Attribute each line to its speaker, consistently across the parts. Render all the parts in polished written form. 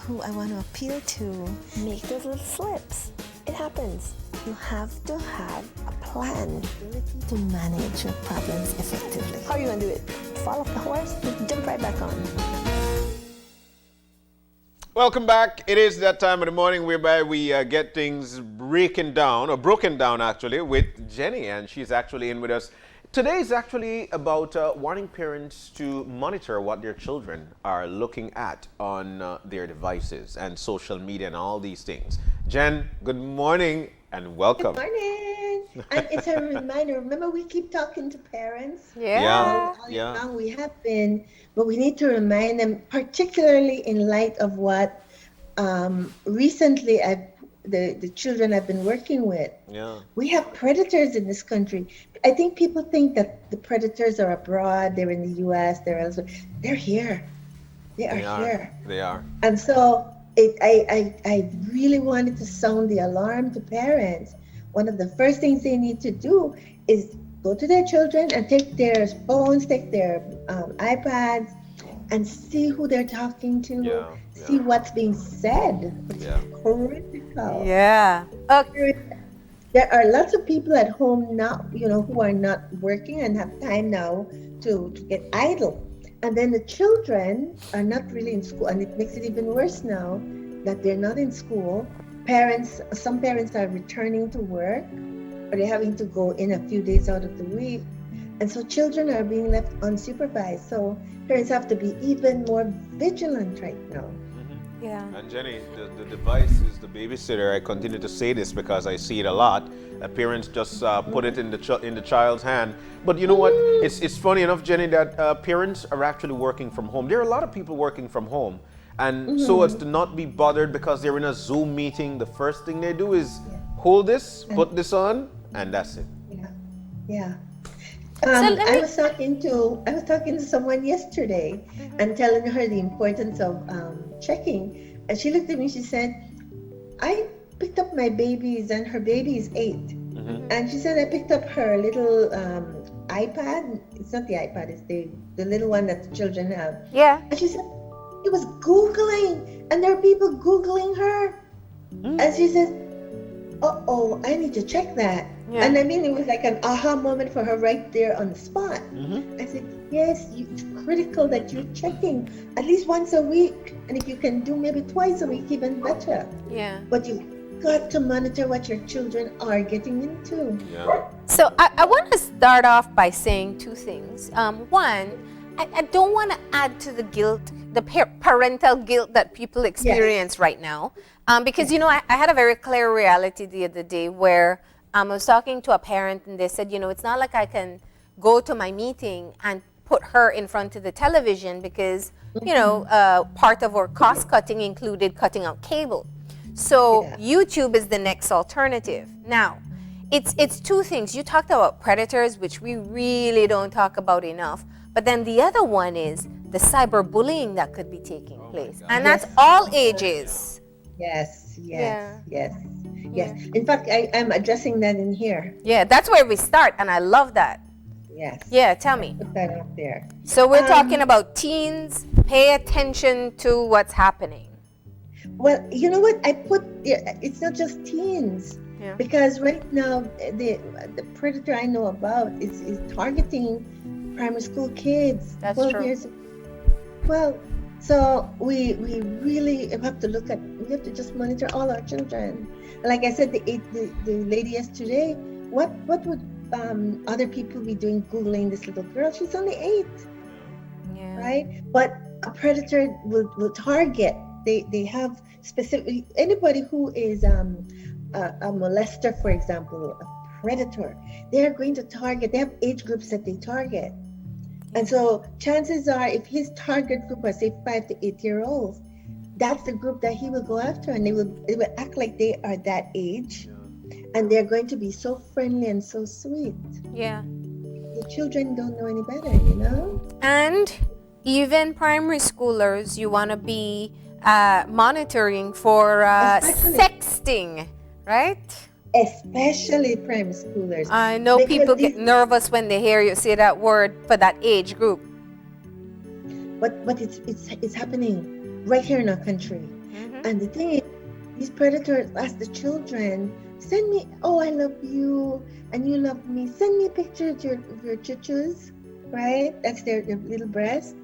Speaker 1: who I want to appeal to make those little slips. It happens. You have to have a plan to manage your problems effectively. How are you going to do it? Fall off the horse? Jump right back on.
Speaker 2: Welcome back. It is that time of the morning whereby we get things broken down actually, with Jenny, and she's actually in with us. Today is actually about wanting parents to monitor what their children are looking at on their devices and social media and all these things. Jen, good morning and welcome.
Speaker 3: Good morning. And it's a reminder. Remember, we keep talking to parents.
Speaker 2: Yeah.
Speaker 3: All year long we have been, but we need to remind them, particularly in light of what recently the children I've been working with.
Speaker 2: Yeah.
Speaker 3: We have predators in this country. I think people think that the predators are abroad. They're in the U.S. They're elsewhere. They're here. They are here.
Speaker 2: They are.
Speaker 3: And so I really wanted to sound the alarm to parents. One of the first things they need to do is go to their children and take their phones, take their iPads, and see who they're talking to, see what's being said. It's critical.
Speaker 4: Yeah. Okay.
Speaker 3: There are lots of people at home now, who are not working and have time now to get idle. And then the children are not really in school, and it makes it even worse now that they're not in school. Some parents are returning to work, or they're having to go in a few days out of the week. And so children are being left unsupervised. So parents have to be even more vigilant right now.
Speaker 4: Yeah.
Speaker 2: And Jenny, the device is the babysitter. I continue to say this because I see it a lot. Parents just put it in the child's hand. But you know what? It's funny enough, Jenny, that parents are actually working from home. There are a lot of people working from home. And so as to not be bothered because they're in a Zoom meeting, the first thing they do is hold this, put this on, and that's it.
Speaker 3: Yeah. I was talking to someone yesterday and telling her the importance of checking, and she looked at me. She said, "I picked up my babies, and her baby is 8, and she said I picked up her little iPad. It's not the iPad; it's the little one that the children have.
Speaker 4: Yeah.
Speaker 3: And she said he was Googling, and there are people Googling her, and she says, I need to check that."
Speaker 4: Yeah.
Speaker 3: And I mean, it was like an aha moment for her right there on the spot. I said, yes, it's critical that you're checking at least once a week. And if you can do maybe twice a week, even better.
Speaker 4: Yeah.
Speaker 3: But you've got to monitor what your children are getting into.
Speaker 2: Yeah.
Speaker 4: So I want to start off by saying two things. One, I don't want to add to the guilt, the parental guilt that people experience right now. Because, I had a very clear reality the other day where I was talking to a parent and they said, it's not like I can go to my meeting and put her in front of the television because, part of our cost cutting included cutting out cable. So YouTube is the next alternative. Now, it's two things. You talked about predators, which we really don't talk about enough. But then the other one is the cyberbullying that could be taking place. And that's all ages.
Speaker 3: Yes. In fact, I'm addressing that in here.
Speaker 4: Yeah, that's where we start, and I love that.
Speaker 3: Yes.
Speaker 4: Yeah, tell me.
Speaker 3: Put that up there.
Speaker 4: So we're talking about teens. Pay attention to what's happening.
Speaker 3: Well, you know what? It's not just teens.
Speaker 4: Yeah.
Speaker 3: Because right now, the predator I know about is targeting primary school kids.
Speaker 4: That's
Speaker 3: 12
Speaker 4: true.
Speaker 3: years. Well, so we really have to just monitor all our children. Like I said, the lady yesterday, what would other people be doing Googling this little girl? She's only 8, right? But a predator will target. They have specific, anybody who is a molester, for example, a predator, they are going to target. They have age groups that they target. And so chances are, if his target group are say 5 to 8 year olds, that's the group that he will go after, and they will act like they are that age, and they're going to be so friendly and so sweet.
Speaker 4: Yeah.
Speaker 3: The children don't know any better,
Speaker 4: And even primary schoolers, you want to be monitoring for sexting, right?
Speaker 3: Especially primary schoolers.
Speaker 4: I know
Speaker 3: Because
Speaker 4: people get nervous when they hear you say that word for that age group.
Speaker 3: But it's happening right here in our country. And the thing is, these predators ask the children, send me, oh, I love you, and you love me. Send me a picture of your chuchus, right? That's their little breast.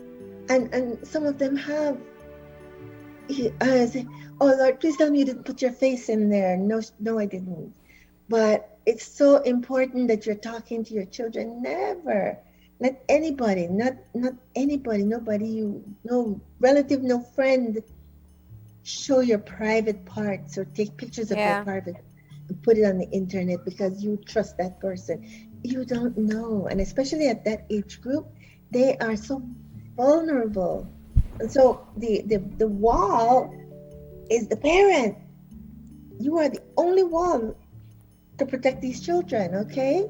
Speaker 3: And some of them have, I say, oh, Lord, please tell me you didn't put your face in there. No, I didn't. But it's so important that you're talking to your children. Never let anybody, not anybody, nobody, no relative, no friend, show your private parts or take pictures of your private and put it on the internet because you trust that person. You don't know. And especially at that age group, they are so vulnerable. And so the wall is the parent. You are the only one to protect these children, okay?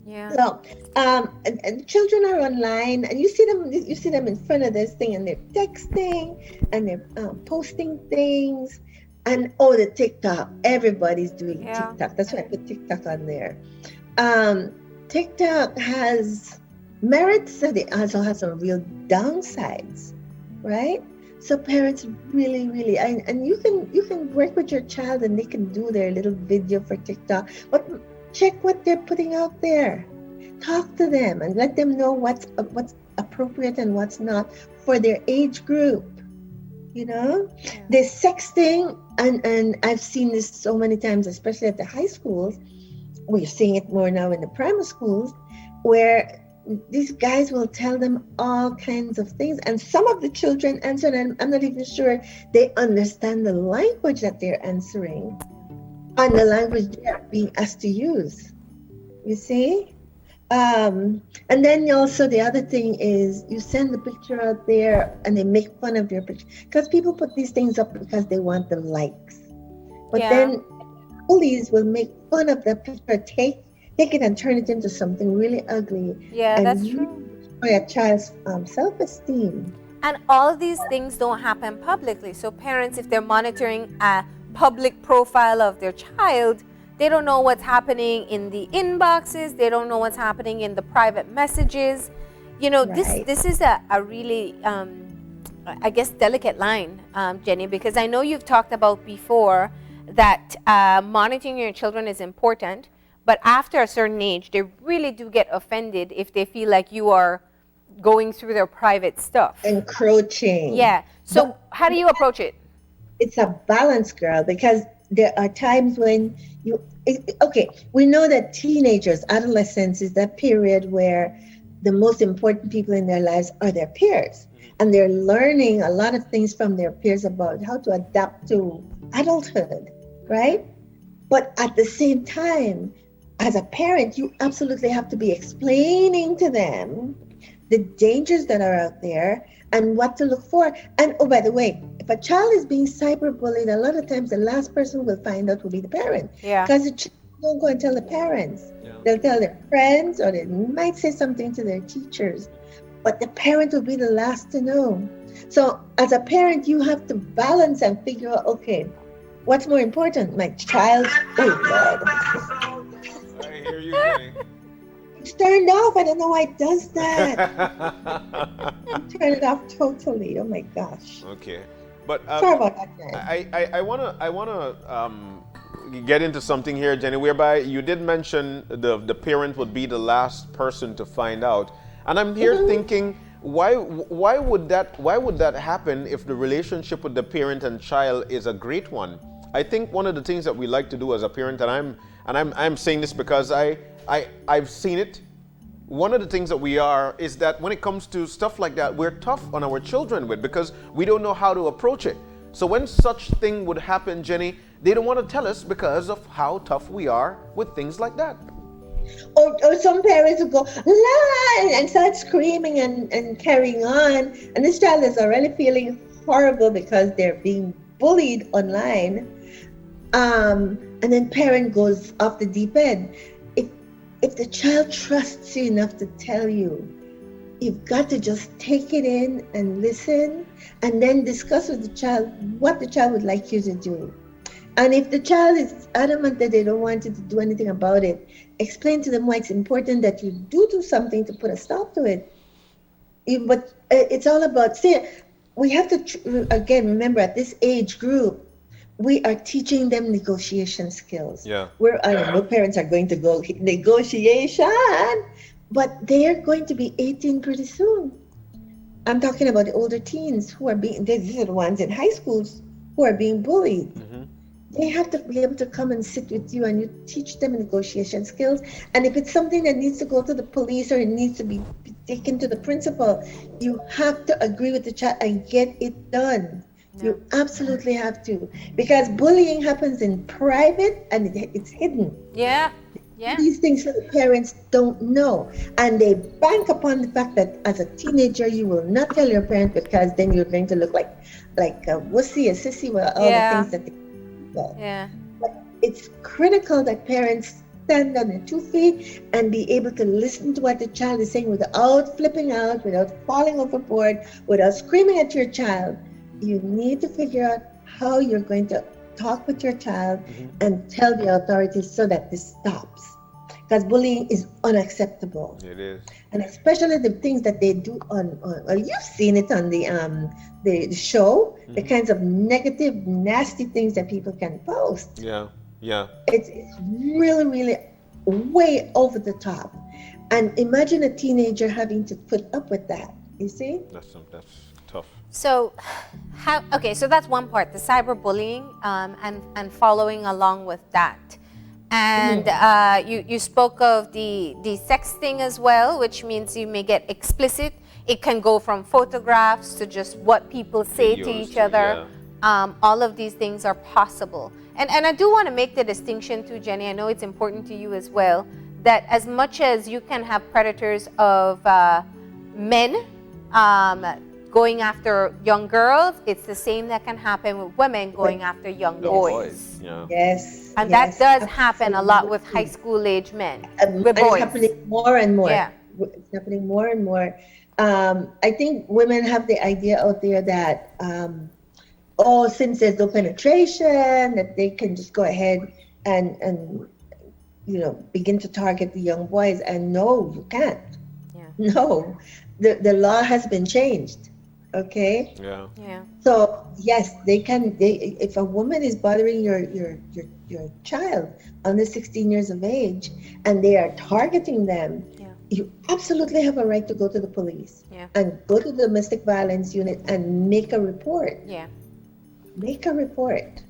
Speaker 4: Yeah.
Speaker 3: So, and children are online, and you see them in front of this thing, and they're texting, and they're posting things, and the TikTok. Everybody's doing TikTok. That's why I put TikTok on there. TikTok has merits, and it also has some real downsides, right? So parents really, and you can work with your child, and they can do their little video for TikTok, but check what they're putting out there. Talk to them and let them know what's appropriate and what's not for their age group. You know, there's sexting, and I've seen this so many times, especially at the high schools. We're seeing it more now in the primary schools, where these guys will tell them all kinds of things, and some of the children answer, and I'm not even sure they understand the language that they're answering and the language they're being asked to use. You see? And then also the other thing is you send the picture out there and they make fun of your picture, because people put these things up because they want the likes. But then bullies will make fun of that picture, take it and turn it into something really ugly.
Speaker 4: Yeah,
Speaker 3: and
Speaker 4: that's true.
Speaker 3: Destroy a child's self-esteem.
Speaker 4: And all of these things don't happen publicly. So parents, if they're monitoring a public profile of their child, they don't know what's happening in the inboxes. They don't know what's happening in the private messages. You know, this is a really, I guess, delicate line, Jenny, because I know you've talked about before that monitoring your children is important, but after a certain age, they really do get offended if they feel like you are going through their private stuff.
Speaker 3: Encroaching.
Speaker 4: Yeah. So how do you approach it?
Speaker 3: It's a balance, girl, because there are times when we know that teenagers, adolescence is that period where the most important people in their lives are their peers. And they're learning a lot of things from their peers about how to adapt to adulthood, right? But at the same time, as a parent, you absolutely have to be explaining to them the dangers that are out there and what to look for. And by the way, if a child is being cyberbullied, a lot of times the last person will find out will be the parent.
Speaker 4: Yeah.
Speaker 3: Because the child don't go and tell the parents. Yeah. They'll tell their friends, or they might say something to their teachers. But the parent will be the last to know. So as a parent, you have to balance and figure out, okay, what's more important? My child's,
Speaker 2: I hear you, Jenny.
Speaker 3: It's turned off. I don't know why it does that. Turn it off totally. Oh my gosh.
Speaker 2: Okay, but
Speaker 3: sorry about that, Jen.
Speaker 2: I wanna get into something here, Jenny, whereby you did mention the parent would be the last person to find out, and I'm here thinking, why would that happen if the relationship with the parent and child is a great one? I think one of the things that we like to do as a parent, and I'm saying this because I've seen it. One of the things that we are is that when it comes to stuff like that, we're tough on our children because we don't know how to approach it. So when such thing would happen, Jenny, they don't want to tell us because of how tough we are with things like that.
Speaker 3: Or some parents will go, la, and start screaming and carrying on. And this child is already feeling horrible because they're being bullied online. And then parent goes off the deep end. If the child trusts you enough to tell you, you've got to just take it in and listen, and then discuss with the child what the child would like you to do. And if the child is adamant that they don't want you to do anything about it, explain to them why it's important that you do something to put a stop to it. But it's all about, we have to, again, remember at this age group, we are teaching them negotiation skills.
Speaker 2: Yeah.
Speaker 3: I don't know, parents are going to go negotiation, but they're going to be 18 pretty soon. I'm talking about the older teens who are these are the ones in high schools who are being bullied.
Speaker 2: Mm-hmm.
Speaker 3: They have to be able to come and sit with you and you teach them negotiation skills. And if it's something that needs to go to the police or it needs to be taken to the principal, you have to agree with the child and get it done. Yeah. You absolutely have to. Because bullying happens in private and it's hidden.
Speaker 4: Yeah. Yeah.
Speaker 3: These things that the parents don't know. And they bank upon the fact that as a teenager, you will not tell your parent because then you're going to look like a wussy, a sissy, with all the things that they do.
Speaker 4: Yeah.
Speaker 3: But it's critical that parents stand on their 2 feet and be able to listen to what the child is saying without flipping out, without falling overboard, without screaming at your child. You need to figure out how you're going to talk with your child and tell the authorities so that this stops. Because bullying is unacceptable.
Speaker 2: It is.
Speaker 3: And especially the things that they do on well, you've seen it on the show, the kinds of negative, nasty things that people can post.
Speaker 2: Yeah, yeah.
Speaker 3: It's really, really way over the top. And imagine a teenager having to put up with that, you see?
Speaker 2: That's tough.
Speaker 4: So, so that's one part, the cyberbullying, and following along with that. And you spoke of the sexting as well, which means you may get explicit. It can go from photographs to just what people say to each other. Yeah. All of these things are possible. And I do want to make the distinction too, Jenny, I know it's important to you as well, that as much as you can have predators of men going after young girls, it's the same that can happen with women going after young boys.
Speaker 2: Yeah.
Speaker 3: Yes.
Speaker 4: And that does happen a lot with high school age men. With boys.
Speaker 3: It's happening more and more.
Speaker 4: Yeah.
Speaker 3: It's happening more and more. I think women have the idea out there that, since there's no penetration, that they can just go ahead and begin to target the young boys. And no, you can't. Yeah. No, the law has been changed. Okay.
Speaker 2: Yeah.
Speaker 4: Yeah.
Speaker 3: So yes, they can. If a woman is bothering your child under 16 years of age, and they are targeting them, you absolutely have a right to go to the police and go to the domestic violence unit and make a report.
Speaker 4: Yeah.
Speaker 3: Make a report.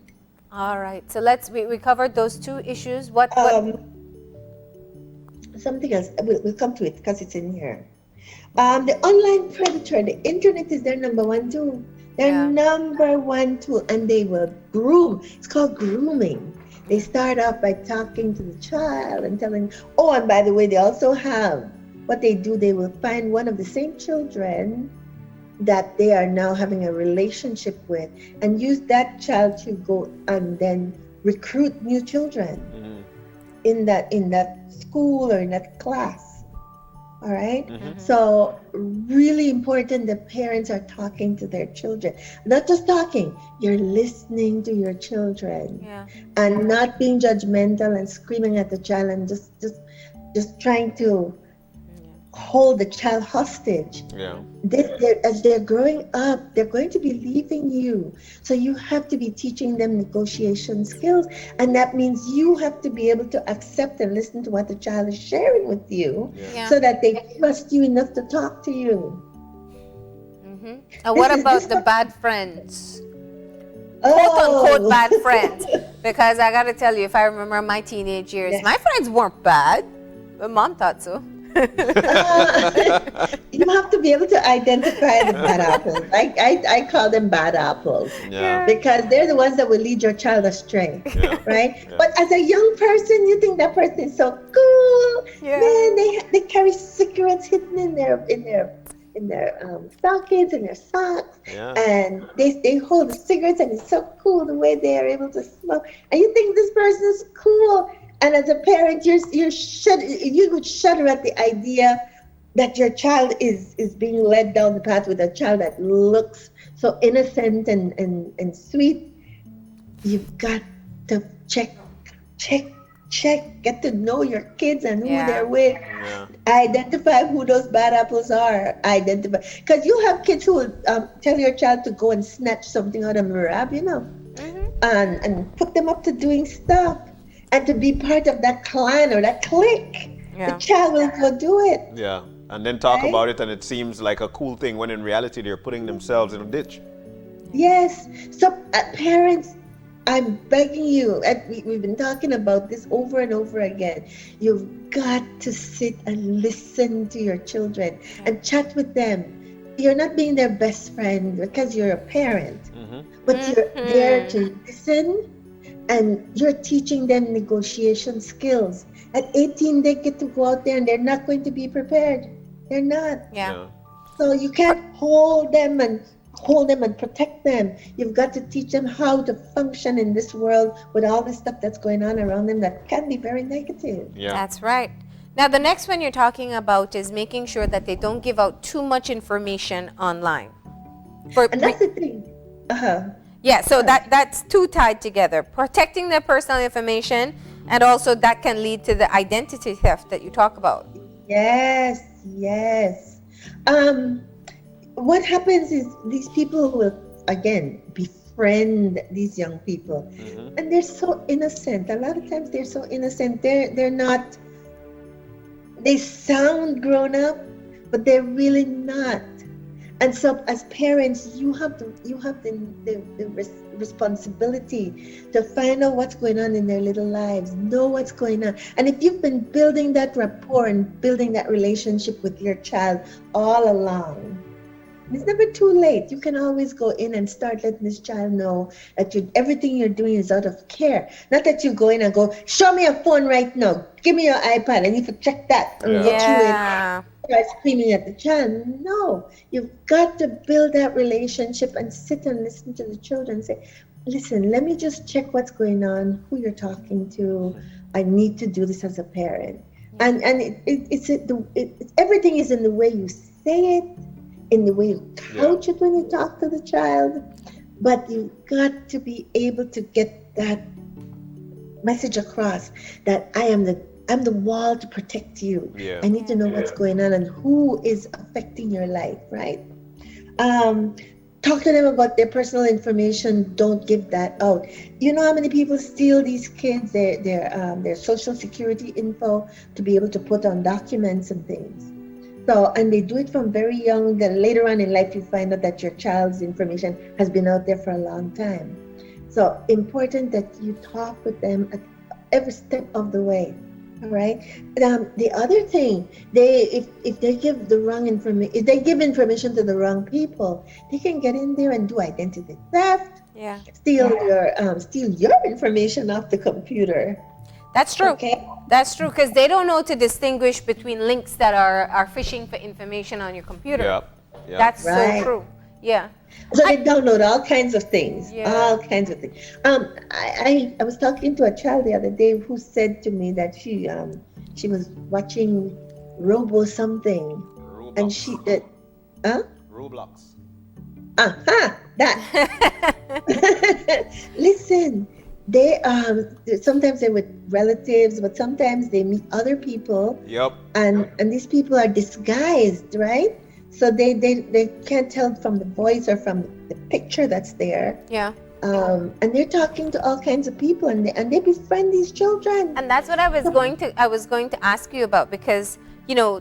Speaker 4: All right. So we covered those two issues. What?
Speaker 3: Something else. We'll come to it because it's in here. The online predator, the internet is their number one tool. Their number one tool, and they will groom. It's called grooming. They start off by talking to the child and telling, and by the way, they also have what they do. They will find one of the same children that they are now having a relationship with and use that child to go and then recruit new children in that school or in that class. All right. Mm-hmm. So really important that parents are talking to their children, not just talking, you're listening to your children and not being judgmental and screaming at the child and just trying to hold the child hostage.
Speaker 2: Yeah.
Speaker 3: As they're growing up, they're going to be leaving you. So you have to be teaching them negotiation skills. And that means you have to be able to accept and listen to what the child is sharing with you so that they trust you enough to talk to you.
Speaker 4: Mm-hmm. And what about the bad friends? Quote unquote bad friends. Because I got to tell you, if I remember my teenage years, my friends weren't bad. But mom thought so.
Speaker 3: You have to be able to identify the bad apples. I call them bad apples because they're the ones that will lead your child astray, right? Yeah. But as a young person, you think that person is so cool. Yeah. Man, they carry cigarettes hidden in their stockings and their socks, and they hold the cigarettes, and it's so cool the way they are able to smoke. And you think this person is cool. And as a parent, you would shudder at the idea that your child is being led down the path with a child that looks so innocent and sweet. You've got to check check, get to know your kids and who
Speaker 4: Yeah.
Speaker 3: they're with.
Speaker 2: Yeah.
Speaker 3: Identify who those bad apples are. Identify, because you have kids who will tell your child to go and snatch something out of a rab, and put them up to doing stuff, and to be part of that clan or that clique.
Speaker 4: Yeah.
Speaker 3: The child will go do it.
Speaker 2: Yeah. And then talk
Speaker 3: Right?
Speaker 2: about it, and it seems like a cool thing when in reality they're putting themselves in a ditch.
Speaker 3: Yes. So, parents, I'm begging you, and we've been talking about this over and over again. You've got to sit and listen to your children and chat with them. You're not being their best friend because you're a parent, but you're there to listen, and you're teaching them negotiation skills. At 18, they get to go out there and they're not going to be prepared. They're not.
Speaker 4: Yeah.
Speaker 3: So you can't hold them and protect them. You've got to teach them how to function in this world with all the stuff that's going on around them that can be very negative.
Speaker 2: Yeah.
Speaker 4: That's right. Now, the next one you're talking about is making sure that they don't give out too much information online.
Speaker 3: And that's the thing.
Speaker 4: Yeah, so that's two tied together. Protecting their personal information, and also that can lead to the identity theft that you talk about.
Speaker 3: Yes. What happens is these people will, again, befriend these young people. And they're so innocent. A lot of times they're so innocent. They're not, they sound grown up, but they're really not. And so as parents, you have the responsibility to find out what's going on in their little lives, know what's going on. And if you've been building that rapport and building that relationship with your child all along, it's never too late. You can always go in and start letting this child know that everything you're doing is out of care. Not that you go in and go, show me your phone right now, give me your iPad, and if you check that and get you in, start screaming at the child. No, you've got to build that relationship and sit and listen to the children and say, listen, let me just check what's going on, who you're talking to. I need to do this as a parent. And it's everything is in the way you say it, in the way you couch it when you talk to the child, but you've got to be able to get that message across that I'm the wall to protect you.
Speaker 2: Yeah.
Speaker 3: I need to know what's going on and who is affecting your life, right? Talk to them about their personal information. Don't give that out. You know how many people steal these kids, their social security info to be able to put on documents and things. So, and they do it from very young. Then later on in life, you find out that your child's information has been out there for a long time. So important that you talk with them at every step of the way. All right. The other thing, if they give the wrong information, if they give information to the wrong people, they can get in there and do identity theft.
Speaker 4: Yeah.
Speaker 3: Steal your information off the computer.
Speaker 4: That's true.
Speaker 3: Okay.
Speaker 4: That's true, because they don't know to distinguish between links that are phishing for information on your computer.
Speaker 2: Yeah.
Speaker 4: That's
Speaker 3: Right.
Speaker 4: so true. Yeah.
Speaker 3: So they download all kinds of things,
Speaker 4: Yeah.
Speaker 3: all kinds of things. I was talking to a child the other day who said to me that she was watching Robo something,
Speaker 2: Roblox.
Speaker 3: and she
Speaker 2: Roblox.
Speaker 3: that. Listen, they sometimes they're with relatives, but sometimes they meet other people.
Speaker 2: Yep.
Speaker 3: And these people are disguised, right? So they can't tell from the voice or from the picture that's there.
Speaker 4: Yeah.
Speaker 3: And they're talking to all kinds of people, and they befriend these children.
Speaker 4: And that's what I was going to ask you about, because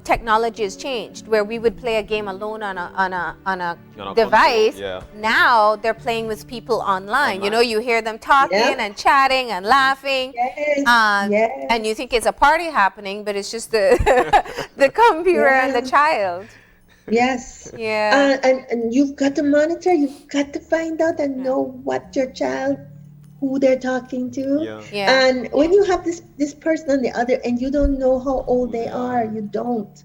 Speaker 4: technology has changed, where we would play a game alone on a device.
Speaker 2: Yeah.
Speaker 4: Now they're playing with people online. You hear them talking and chatting and laughing.
Speaker 3: Yes.
Speaker 4: And you think it's a party happening, but it's just the the computer and the child.
Speaker 3: Yes.
Speaker 4: Yeah.
Speaker 3: And you've got to monitor. You've got to find out and know what your child, who they're talking to.
Speaker 2: Yeah.
Speaker 4: Yeah.
Speaker 3: And when you have this person on the other end, you don't know how old they are. You don't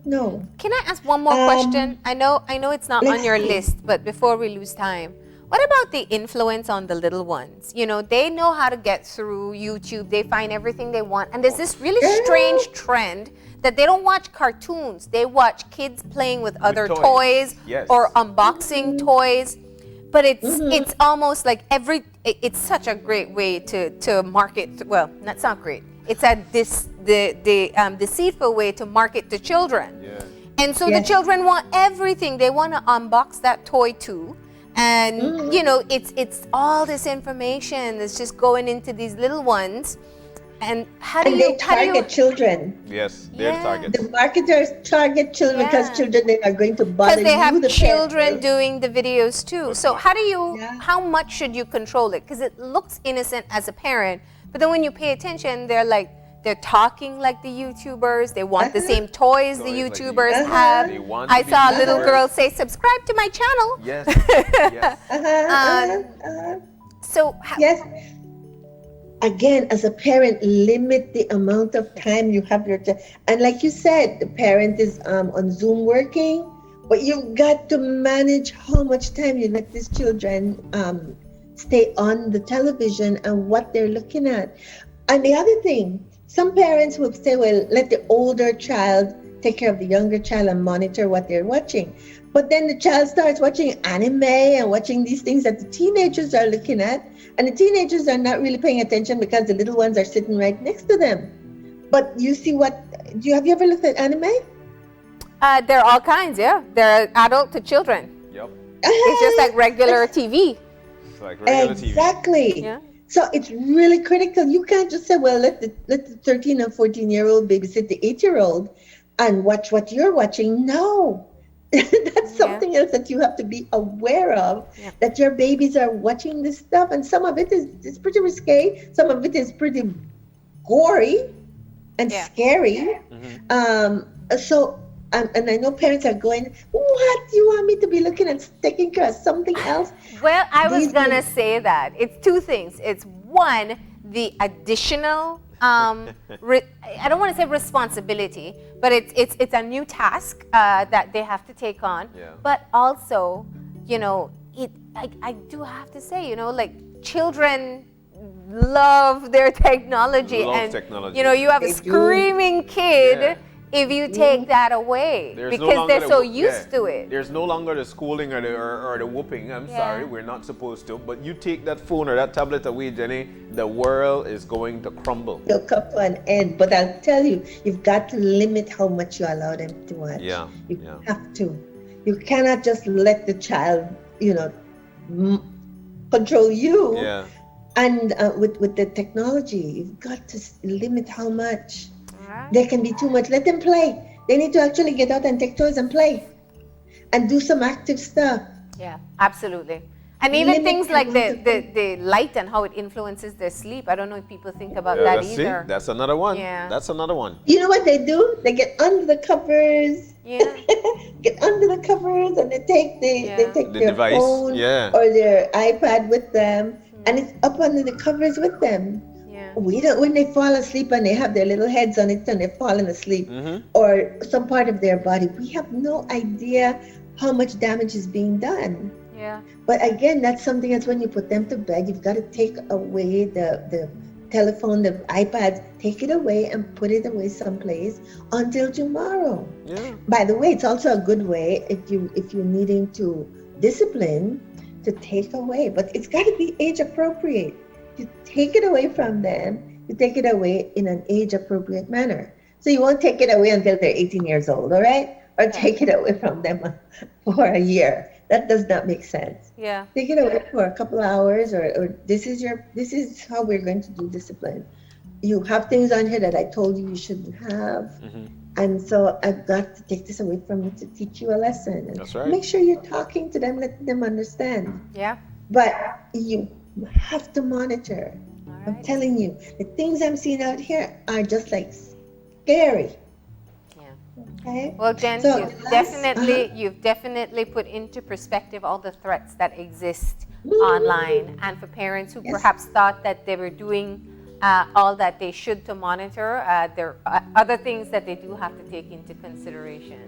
Speaker 3: know.
Speaker 4: Can I ask one more question? I know it's not on your list, but before we lose time, what about the influence on the little ones? They know how to get through YouTube. They find everything they want. And there's this really strange trend that they don't watch cartoons. They watch kids playing with other toys
Speaker 2: Yes.
Speaker 4: or unboxing toys. but it's almost like it's such a great way to market. Well, that's not great. It's the deceitful way to market to children.
Speaker 2: Yeah.
Speaker 4: And so the children want everything. They want to unbox that toy too. And you know, it's all this information that's just going into these little ones. And
Speaker 3: they target children.
Speaker 2: Yes, they're targets.
Speaker 3: The marketers target children because children they are going to bother you.
Speaker 4: Because they have children doing the videos too. So how much should you control it? Because it looks innocent as a parent, but then when you pay attention, they're talking like the YouTubers. They want the same toys the YouTubers have. I saw a little girl say, "Subscribe to my channel."
Speaker 2: Yes.
Speaker 4: So
Speaker 3: again, as a parent, limit the amount of time you have your child. And like you said, the parent is on Zoom working, but you've got to manage how much time you let these children stay on the television and what they're looking at. And the other thing, some parents would say, well, let the older child take care of the younger child and monitor what they're watching. But then the child starts watching anime and watching these things that the teenagers are looking at. And the teenagers are not really paying attention because the little ones are sitting right next to them. But you see have you ever looked at anime?
Speaker 4: There are all kinds, They're adult to children.
Speaker 2: Yep.
Speaker 4: It's just like regular TV.
Speaker 2: It's like regular TV.
Speaker 3: Exactly.
Speaker 4: Yeah.
Speaker 3: So it's really critical. You can't just say, well, let the 13 and 14-year-old babysit the 8-year-old and watch what you're watching. No. That's something else that you have to be aware of, that your babies are watching this stuff, and some of it is pretty risque, some of it is pretty gory and scary. So and I know parents are going, what, do you want me to be looking at taking care of something else?
Speaker 4: Well, I was gonna say that it's two things. It's one, the additional I don't want to say responsibility, but it's a new task that they have to take on. But also, you know, I do have to say, you know, like children love their technology, you know, you have a screaming kid. If you take that away, because they're so used to it.
Speaker 2: There's no longer the scolding or the whooping. I'm sorry, we're not supposed to. But you take that phone or that tablet away, Jenny, the world is going to crumble.
Speaker 3: It'll come to an end. But I'll tell you, you've got to limit how much you allow them to watch. You have to. You cannot just let the child, you know, control you. And with the technology, you've got to limit how much. There can be too much. Let them play. They need to actually get out and take toys and play and do some active stuff.
Speaker 4: Yeah, absolutely. And even things like the light and how it influences their sleep. I don't know if people think about that either.
Speaker 2: See, that's another one. That's another one.
Speaker 3: You know what they do? They get under the covers. Get under the covers and they take their
Speaker 2: device,
Speaker 3: phone or their iPad with them, and it's up under the covers with them. We don't, when they fall asleep and they have their little heads on it and they're falling asleep, or some part of their body, we have no idea how much damage is being done. But again, that's something that's when you put them to bed, you've got to take away the telephone, the iPads, take it away and put it away someplace until tomorrow. By the way, it's also a good way if you're needing to discipline, to take away, but it's got to be age appropriate. You take it away from them, you take it away in an age-appropriate manner. So you won't take it away until they're 18 years old, all right? Or take it away from them for a year. That does not make sense. Take it away for a couple of hours, or this is how we're going to do discipline. You have things on here that I told you shouldn't have. And so I've got to take this away from you to teach you a lesson. And
Speaker 2: that's right.
Speaker 3: Make sure you're talking to them, let them understand. But you have to monitor. I'm telling you, the things I'm seeing out here are just like scary. Okay.
Speaker 4: Well, Jen, you've definitely put into perspective all the threats that exist online, and for parents who perhaps thought that they were doing all that they should to monitor, there are other things that they do have to take into consideration.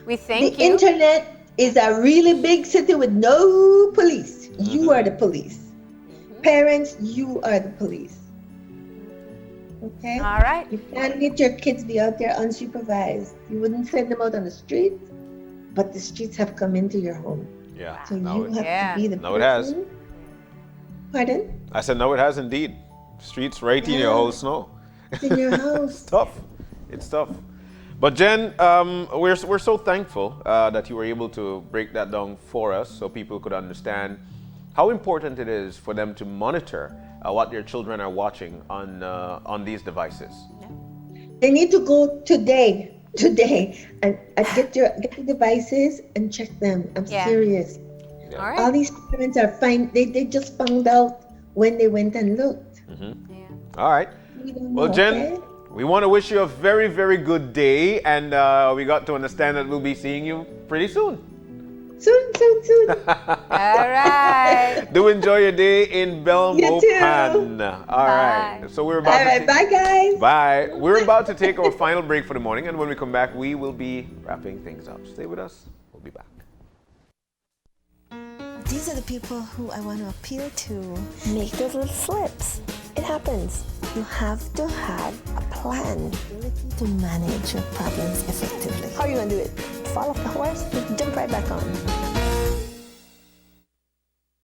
Speaker 4: We thank you.
Speaker 3: The internet is a really big city with no police. You are the police. Parents, you are the police. Okay?
Speaker 4: All right.
Speaker 3: You can't let your kids be out there unsupervised. You wouldn't send them out on the street, but the streets have come into your home.
Speaker 2: Yeah.
Speaker 3: So
Speaker 2: Now
Speaker 3: you have
Speaker 4: Yeah.
Speaker 3: to be the
Speaker 2: Now it has.
Speaker 3: person. Pardon?
Speaker 2: I said, no, it has indeed. Streets right in your
Speaker 3: Yeah.
Speaker 2: whole snow.
Speaker 3: It's in your
Speaker 2: It's
Speaker 3: house.
Speaker 2: tough. It's tough. But Jen, we're so thankful that you were able to break that down for us so people could understand how important it is for them to monitor what their children are watching on these devices.
Speaker 3: They need to go today, and get the devices and check them. I'm
Speaker 4: Yeah.
Speaker 3: serious.
Speaker 2: Yeah.
Speaker 4: All
Speaker 3: All
Speaker 4: right.
Speaker 3: these parents are fine. They just found out when they went and looked.
Speaker 4: Yeah.
Speaker 2: All right.
Speaker 3: We don't
Speaker 2: Well,
Speaker 3: know,
Speaker 2: Jen,
Speaker 3: okay?
Speaker 2: we want to wish you a very, very good day, and we got to understand that we'll be seeing you pretty soon.
Speaker 3: Soon.
Speaker 4: All right.
Speaker 2: Do enjoy your day in
Speaker 3: You
Speaker 2: Belmopan.
Speaker 3: too.
Speaker 2: All right.
Speaker 4: Bye.
Speaker 2: So we're
Speaker 3: All
Speaker 2: about
Speaker 3: right,
Speaker 2: to
Speaker 3: bye guys.
Speaker 2: Bye. We're about to take our final break for the morning, and when we come back, we will be wrapping things up. Stay with us. We'll be back.
Speaker 1: These are the people who I want to appeal to. Make those little slips. It happens. You have to have a plan to manage your problems effectively. How are you going to do it? Fall off the horse? Jump right back on.